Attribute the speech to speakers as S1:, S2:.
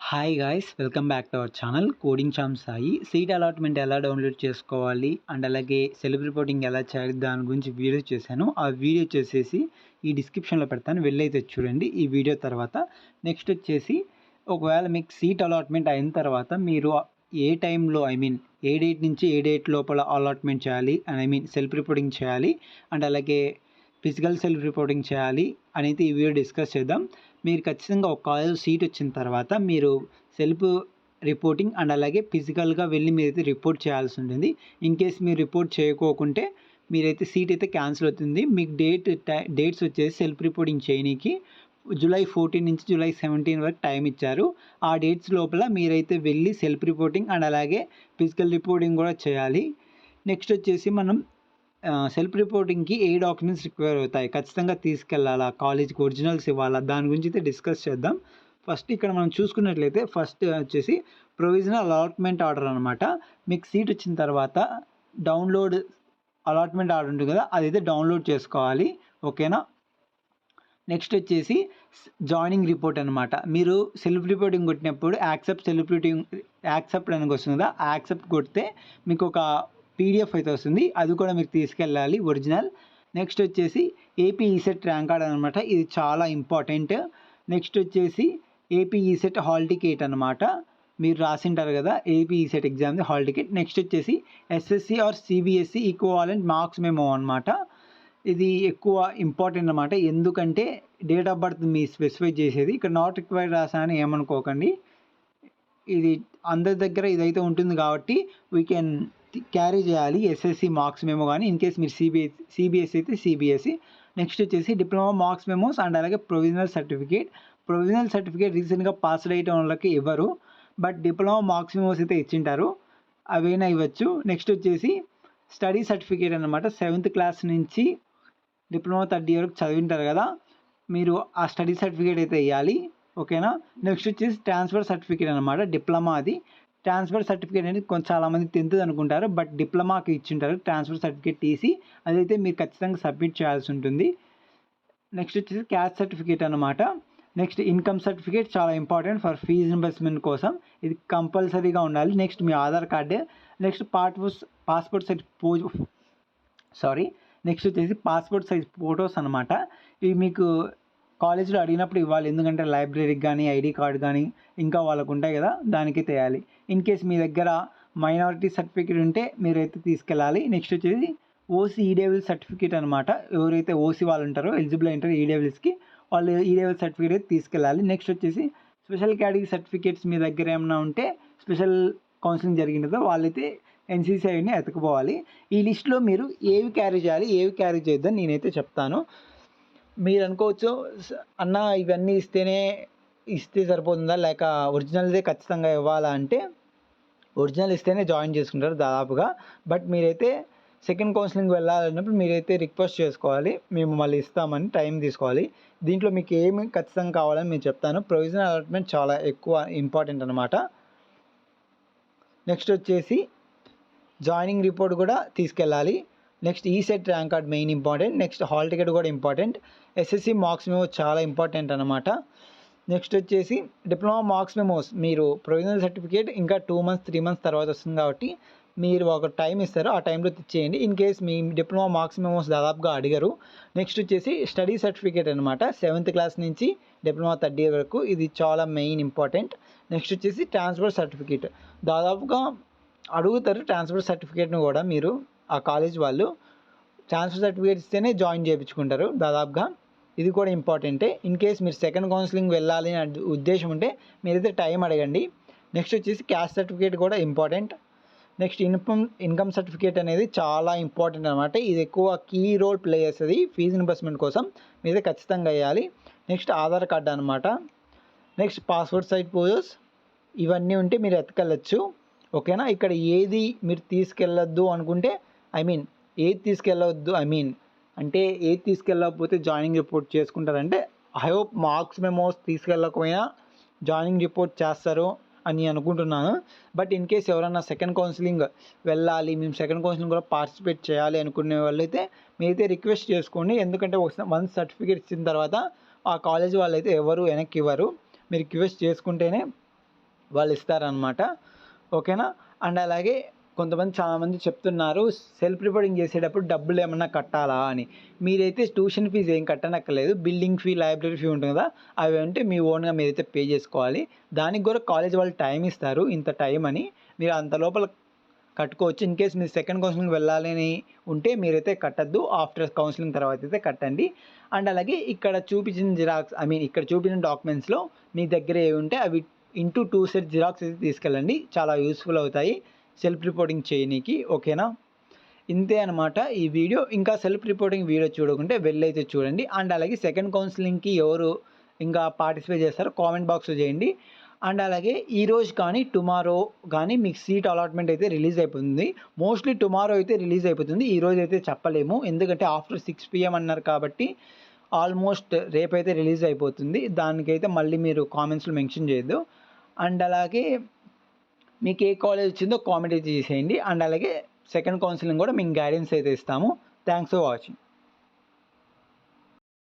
S1: Hi guys, welcome back to our channel coding charm Sai. Seat allotment ఎలా download చేసుకోవాలి and అలాగే self reporting ఎలా చేయాలి దాని గురించి వీడియో చేశాను. ఆ వీడియో చేసేసి ఈ డిస్క్రిప్షన్లో పెడతాను, వెళ్ళైతే చూడండి ఈ వీడియో తర్వాత. నెక్స్ట్ వచ్చేసి ఒకవేళ మీకు సీట్ అలాట్మెంట్ అయిన తర్వాత మీరు ఏ టైంలో ఏ డేట్ నుంచి ఏ డేట్ లోపల అలాట్మెంట్ చేయాలి అండ్ సెల్ఫ్ రిపోర్టింగ్ చేయాలి అండ్ అలాగే ఫిజికల్ సెల్ఫ్ రిపోర్టింగ్ చేయాలి అనేది ఈ వీడియో డిస్కస్ చేద్దాం. మీరు ఖచ్చితంగా ఒక కాలేజ్ సీట్ వచ్చిన తర్వాత మీరు సెల్ఫ్ రిపోర్టింగ్ అండ్ అలాగే ఫిజికల్గా వెళ్ళి మీరైతే రిపోర్ట్ చేయాల్సి ఉంటుంది. ఇన్ కేస్ మీరు రిపోర్ట్ చేయకోకుంటే మీరైతే సీట్ అయితే క్యాన్సిల్ అవుతుంది. మీకు డేట్స్ వచ్చేసి సెల్ఫ్ రిపోర్టింగ్ చేయనీకి జూలై 14 నుంచి జూలై 17 వరకు టైం ఇచ్చారు. ఆ డేట్స్ లోపల మీరైతే వెళ్ళి సెల్ఫ్ రిపోర్టింగ్ అండ్ అలాగే ఫిజికల్ రిపోర్టింగ్ కూడా చేయాలి. నెక్స్ట్ వచ్చేసి మనం సెల్ఫ్ రిపోర్టింగ్కి ఏ డాక్యుమెంట్స్ రిక్వైర్ అవుతాయి, ఖచ్చితంగా తీసుకెళ్ళాలా, కాలేజ్కి ఒరిజినల్స్ ఇవ్వాలా, దాని గురించి అయితే డిస్కస్ చేద్దాం. ఫస్ట్ ఇక్కడ మనం చూసుకున్నట్లయితే ఫస్ట్ వచ్చేసి ప్రొవిజనల్ అలాట్మెంట్ ఆర్డర్ అనమాట. మీకు సీట్ వచ్చిన తర్వాత డౌన్లోడ్ అలాట్మెంట్ ఆర్డర్ ఉంటుంది కదా, అదైతే డౌన్లోడ్ చేసుకోవాలి. ఓకేనా. నెక్స్ట్ వచ్చేసి జాయినింగ్ రిపోర్ట్ అనమాట. మీరు సెల్ఫ్ రిపోర్టింగ్ కొట్టినప్పుడు యాక్సెప్ట్ అని వస్తుంది కదా, యాక్సెప్ట్ కొడితే మీకు ఒక పీడిఎఫ్ అయితే వస్తుంది, అది కూడా మీరు తీసుకెళ్ళాలి ఒరిజినల్. నెక్స్ట్ వచ్చేసి ఏపీ ఈసెట్ ర్యాంక్ కార్డ్ అనమాట, ఇది చాలా ఇంపార్టెంట్. నెక్స్ట్ వచ్చేసి ఏపీ ఈసెట్ హాల్ టికెట్ అనమాట, మీరు రాసింటారు కదా ఏపీ ఈసెట్ ఎగ్జామ్ది హాల్ టికెట్. నెక్స్ట్ వచ్చేసి SSC or CBSE equivalent marks memo అనమాట, ఇది ఎక్కువ ఇంపార్టెంట్ అనమాట. ఎందుకంటే డేట్ ఆఫ్ బర్త్ మీ స్పెసిఫై చేసేది, ఇక్కడ నాట్ రిక్వైర్డ్ రాసానని ఏమనుకోకండి, ఇది అందరి దగ్గర ఇదైతే ఉంటుంది కాబట్టి వీ కెన్ క్యారీ చేయాలి ఎస్ఎస్సి మార్క్స్ మెమో కానీ. ఇన్ కేస్ మీరు సిబిఎస్సి అయితే సిబిఎస్సి. నెక్స్ట్ వచ్చేసి డిప్లొమా మార్క్స్ మెమోస్ అండ్ అలాగే ప్రొవిజనల్ సర్టిఫికేట్ రీసెంట్గా పాస్డ్ అయిన వాళ్ళకి ఇవ్వరు, బట్ డిప్లొమా మార్క్స్ మెమోస్ అయితే ఇచ్చింటారు, అవైనా ఇవ్వచ్చు. నెక్స్ట్ వచ్చేసి స్టడీ సర్టిఫికేట్ అనమాట, 7th క్లాస్ నుంచి డిప్లొమా 3rd ఇయర్ వరకు చదివింటారు కదా, మీరు ఆ స్టడీ సర్టిఫికేట్ అయితే ఇవ్వాలి. ఓకేనా. నెక్స్ట్ వచ్చేసి ట్రాన్స్ఫర్ సర్టిఫికేట్ అనమాట, డిప్లొమా అది. ట్రాన్స్ఫర్ సర్టిఫికేట్ అనేది చాలామంది 10th అనుకుంటారు, బట్ డిప్లొమాకి ఇచ్చింటారు ట్రాన్స్ఫర్ సర్టిఫికేట్ టీసీ, అదైతే మీరు ఖచ్చితంగా సబ్మిట్ చేయాల్సి ఉంటుంది. నెక్స్ట్ వచ్చేసి క్యాస్ట్ సర్టిఫికేట్ అనమాట. నెక్స్ట్ ఇన్కమ్ సర్టిఫికేట్ చాలా ఇంపార్టెంట్ ఫర్ ఫీజు రింబర్స్మెంట్ కోసం, ఇది కంపల్సరీగా ఉండాలి. నెక్స్ట్ మీ ఆధార్ కార్డు. నెక్స్ట్ నెక్స్ట్ వచ్చేసి పాస్పోర్ట్ సైజ్ ఫొటోస్ అనమాట, ఇవి మీకు కాలేజ్లో అడిగినప్పుడు ఇవ్వాలి, ఎందుకంటే లైబ్రరీకి కానీ ఐడి కార్డు కానీ ఇంకా వాళ్ళకు ఉంటాయి కదా, దానికి తేయాలి. ఇన్ కేస్ మీ దగ్గర మైనారిటీ సర్టిఫికేట్ ఉంటే మీరైతే తీసుకెళ్ళాలి. నెక్స్ట్ వచ్చేసి ఓసీ ఈడబ్ల్యూ సర్టిఫికేట్ అనమాట, ఎవరైతే ఓసీ వాళ్ళు ఉంటారో ఎలిజిబుల్ ఉంటారో ఈడబ్ల్యూస్కి, వాళ్ళు ఈడబ్ల్యూ సర్టిఫికేట్ అయితే తీసుకెళ్ళాలి. నెక్స్ట్ వచ్చేసి స్పెషల్ కేటగిరీ సర్టిఫికేట్స్ మీ దగ్గర ఏమైనా ఉంటే, స్పెషల్ కౌన్సిలింగ్ జరిగినదో వాళ్ళైతే ఎన్సీసీ అవన్నీ ఎత్తుకుపోవాలి. ఈ లిస్ట్లో మీరు ఏవి క్యారీ చేయాలి ఏవి క్యారీ చేయొద్దని నేనైతే చెప్తాను. మీరు అనుకోవచ్చు, అన్న ఇవన్నీ ఇస్తే సరిపోతుందా, లేక ఒరిజినల్దే ఖచ్చితంగా ఇవ్వాలా అంటే, ఒరిజినల్ ఇస్తేనే జాయిన్ చేసుకుంటారు దాదాపుగా, బట్ మీరైతే సెకండ్ కౌన్సిలింగ్ వెళ్ళాలన్నప్పుడు మీరైతే రిక్వెస్ట్ చేసుకోవాలి, మేము మళ్ళీ ఇస్తామని టైం తీసుకోవాలి. దీంట్లో మీకు ఏమి ఖచ్చితంగా కావాలని నేను చెప్తాను. ప్రొవిజనల్ అలాట్మెంట్ చాలా ఎక్కువ ఇంపార్టెంట్ అనమాట. నెక్స్ట్ వచ్చేసి జాయినింగ్ రిపోర్ట్ కూడా తీసుకెళ్ళాలి. Next ECET rank card main important. Next hall ticket కూడా ఇంపార్టెంట్. ఎస్ఎస్సి మార్క్స్ మెమో చాలా ఇంపార్టెంట్ అనమాట. నెక్స్ట్ వచ్చేసి డిప్లొమా మార్క్స్ మెమోస్, మీరు ప్రొవిజనల్ సర్టిఫికేట్ ఇంకా 2 months 3 months తర్వాత వస్తుంది కాబట్టి మీరు ఒక టైం ఇస్తారు, ఆ టైంలో తెచ్చేయండి. ఇన్ కేస్ మీ డిప్లొమా మార్క్స్ మెమోస్ దాదాపుగా అడిగారు. నెక్స్ట్ వచ్చేసి స్టడీ సర్టిఫికేట్ అనమాట, 7th క్లాస్ నుంచి డిప్లొమా 3rd ఇయర్ వరకు, ఇది చాలా మెయిన్ ఇంపార్టెంట్. నెక్స్ట్ వచ్చేసి ట్రాన్స్ఫర్ సర్టిఫికేట్, దాదాపుగా అడుగుతారు ట్రాన్స్ఫర్ సర్టిఫికేట్ని కూడా. మీరు ఆ కాలేజ్ వాళ్ళు ట్రాన్స్ఫర్ సర్టిఫికేట్ ఇస్తేనే జాయిన్ చేయించుకుంటారు దాదాపుగా, ఇది కూడా ఇంపార్టెంటే. ఇన్ కేస్ మీరు సెకండ్ కౌన్సిలింగ్ వెళ్ళాలి అనే ఉద్దేశం ఉంటే మీరైతే టైం అడగండి. నెక్స్ట్ వచ్చేసి క్యాస్ట్ సర్టిఫికేట్ కూడా ఇంపార్టెంట్. నెక్స్ట్ ఇన్కమ్ సర్టిఫికేట్ అనేది చాలా ఇంపార్టెంట్ అనమాట, ఇది ఎక్కువ కీ రోల్ ప్లే చేస్తుంది ఫీజు రింబర్స్మెంట్ కోసం, మీరైతే ఖచ్చితంగా వేయాలి. నెక్స్ట్ ఆధార్ కార్డు అనమాట. నెక్స్ట్ పాస్పోర్ట్ సైజ్ ఫోటోస్, ఇవన్నీ ఉంటే మీరు ఎత్తుకెళ్ళచ్చు. ఓకేనా. ఇక్కడ ఏది మీరు తీసుకెళ్ళొద్దు అనుకుంటే ఏది తీసుకెళ్ళవద్దు అంటే ఏది తీసుకెళ్ళకపోతే జాయినింగ్ రిపోర్ట్ చేసుకుంటారంటే, ఐ హోప్ మార్క్స్ మెమోస్ తీసుకెళ్ళకపోయినా జాయినింగ్ రిపోర్ట్ చేస్తారు అని అనుకుంటున్నాను. బట్ ఇన్ కేస్ ఎవరన్నా సెకండ్ కౌన్సిలింగ్ వెళ్ళాలి, మేము సెకండ్ కౌన్సిలింగ్ కూడా పార్టిసిపేట్ చేయాలి అనుకునే వాళ్ళైతే మీరైతే రిక్వెస్ట్ చేసుకోండి. ఎందుకంటే వన్స్ సర్టిఫికేట్ ఇచ్చిన తర్వాత ఆ కాలేజ్ వాళ్ళైతే ఎవరు వెనక్కి ఇవ్వరు, మీరు రిక్వెస్ట్ చేసుకుంటేనే వాళ్ళు ఇస్తారనమాట. ఓకేనా. అండ్ అలాగే చాలామంది చెప్తున్నారు సెల్ఫ్ రిపోర్టింగ్ చేసేటప్పుడు డబ్బులు ఏమన్నా కట్టాలా అని. మీరైతే ట్యూషన్ ఫీజు ఏం కట్టనక్కర్లేదు. బిల్డింగ్ ఫీ, లైబ్రరీ ఫీ ఉంటుంది కదా, అవి అంటే మీ ఓన్గా మీరైతే పే చేసుకోవాలి. దానికి కూడా కాలేజ్ వాళ్ళు టైం ఇస్తారు, ఇంత టైం అని. మీరు అంత లోపల కట్టుకోవచ్చు. ఇన్ కేస్ మీరు సెకండ్ కౌన్సిలింగ్ వెళ్ళాలని ఉంటే మీరైతే కట్టద్దు. ఆఫ్టర్ కౌన్సిలింగ్ తర్వాత అయితే కట్టండి. అండ్ అలాగే ఇక్కడ చూపించిన ఇక్కడ చూపించిన డాక్యుమెంట్స్లో మీ దగ్గర ఏవి ఉంటే అవి ఇంటూ 2 సెట్ జిరాక్స్ అయితే తీసుకెళ్ళండి. చాలా యూస్ఫుల్ అవుతాయి సెల్ఫ్ రిపోర్టింగ్ చేయనీకి. ఓకేనా. ఇంతే అనమాట ఈ వీడియో. ఇంకా సెల్ఫ్ రిపోర్టింగ్ వీడియో చూడకుంటే వెళ్ళైతే చూడండి. అండ్ అలాగే సెకండ్ కౌన్సిలింగ్కి ఎవరు ఇంకా పార్టిసిపేట్ చేస్తారో కామెంట్ బాక్స్లో చేయండి. అండ్ అలాగే ఈరోజు కానీ టుమారో కానీ మీకు సీట్ అలాట్మెంట్ అయితే రిలీజ్ అయిపోతుంది. మోస్ట్లీ టుమారో అయితే రిలీజ్ అయిపోతుంది. ఈరోజు అయితే చెప్పలేము, ఎందుకంటే ఆఫ్టర్ 6 PM అన్నారు కాబట్టి ఆల్మోస్ట్ రేపైతే రిలీజ్ అయిపోతుంది. దానికైతే మళ్ళీ మీరు కామెంట్స్లో మెన్షన్ చేయొద్దు. అండ్ అలాగే మీకు ఏ కాలేజ్ వచ్చిందో కామెంట్ అయితే చేసేయండి. అండ్ అలాగే సెకండ్ కౌన్సిలింగ్ కూడా మేము గైడెన్స్ అయితే ఇస్తాము. Thanks for watching.